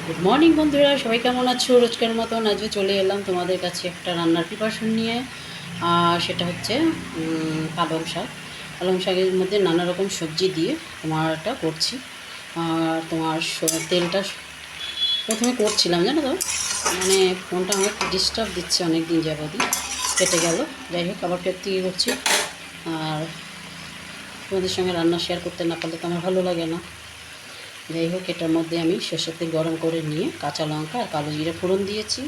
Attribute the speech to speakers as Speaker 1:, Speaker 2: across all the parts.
Speaker 1: Good morning বন্ধুরা, সবাই কেমন আছো? রোজকার মতন আজও চলে এলাম তোমাদের কাছে একটা রান্নার প্রিপারেশন নিয়ে। আর সেটা হচ্ছে পালং শাক। পালং শাকের মধ্যে নানা রকম সবজি দিয়ে তোমার এটা করছি। আর তোমার তেলটা প্রথমে করছিলাম, জানো তো, মানে ফোনটা আমার ডিস্টার্ব দিচ্ছে অনেক দিন যাবতই, কেটে গেল। যাই হোক, আবার ফের থেকে করছি। আর তোমাদের সঙ্গে রান্না শেয়ার করতে না পারলে তো আমার ভালো লাগে না। যাই হোক, এটার মধ্যে আমি সরষের তেল গরম করে নিয়ে কাঁচা লঙ্কা আর কালো জিরে ফোড়ন দিয়েছি।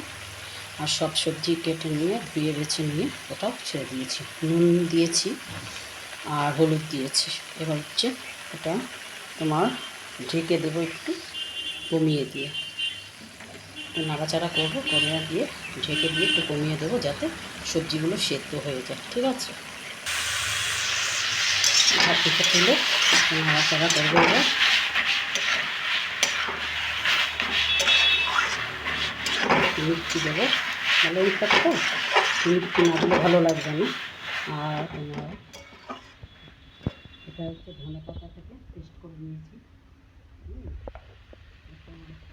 Speaker 1: আর সব সবজি কেটে নিয়ে ধুয়ে বেছে নিয়ে ওটাও ছেড়ে দিয়েছি, নুন দিয়েছি আর হলুদ দিয়েছি। এবার হচ্ছে এটা তোমার ঢেকে দেবো একটু কমিয়ে দিয়ে, একটু নাড়াচাড়া করবো, কমিয়ে দিয়ে ঢেকে দিয়ে একটু কমিয়ে দেবো যাতে সবজিগুলো সেদ্ধ হয়ে যায়। ঠিক আছে, ভাত থেকে তুলে নাড়াচাড়া করবো। এবার মিষ্টি দেবো, ভালো ইচ্ছা তো মিষ্টি না দিলে ভালো লাগবে না। আর তোমার এটা হচ্ছে ধনে পাতা থেকে পেস্ট করে নিয়েছি।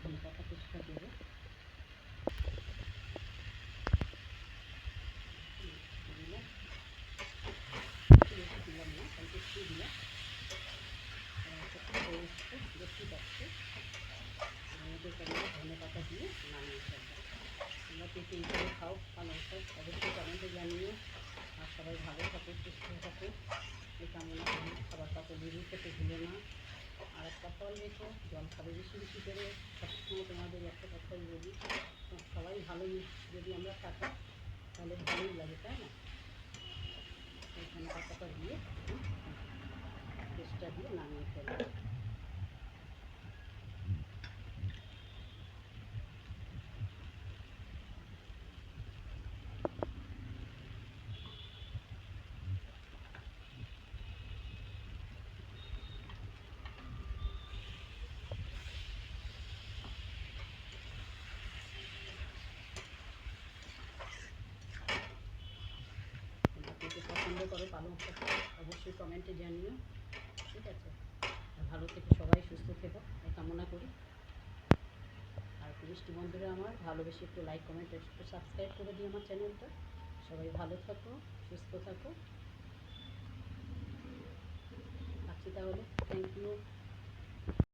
Speaker 1: ধনে পাতা পেস্টটা দেবো। দিলাম না, অল্প একটু দিলাম, দেখতে পাচ্ছি। ধনে পাতা দিয়ে নামিয়ে ফেলবো। তোমরা কে কে এইভাবে খাও পালং শাক অবশ্যই কমেন্টে জানিও। আর সবাই ভালো থাকো, সুস্থ থাকো এই কামনা করি। খাবার পাতা লেবু খেতে ভুলো না। আর একটা ফল রেখো, জল খাবে বেশি বেশি করে। সবসময় তোমাদের একটা কথাই বলি, সবাই ভালো যদি আমরা থাকি তাহলে ভালোই লাগে, তাই না? এই ধনে পাতাটা দিয়ে পেস্টটা দিয়ে নামিয়ে ফেলবো। কে পছন্দ করো পালং শাক অবশ্যই কমেন্টে জানিও। ঠিক আছে, ভালো থেকে সবাই সুস্থ থেকো এই কামনা করি। আর মিষ্টি বন্ধুরা আমার ভালোবেসে একটু লাইক কমেন্ট একটু সাবস্ক্রাইব করে দিই আমার চ্যানেলটা। সবাই ভালো থাকো, সুস্থ থাকো। রাখছি তাহলে, থ্যাংক ইউ।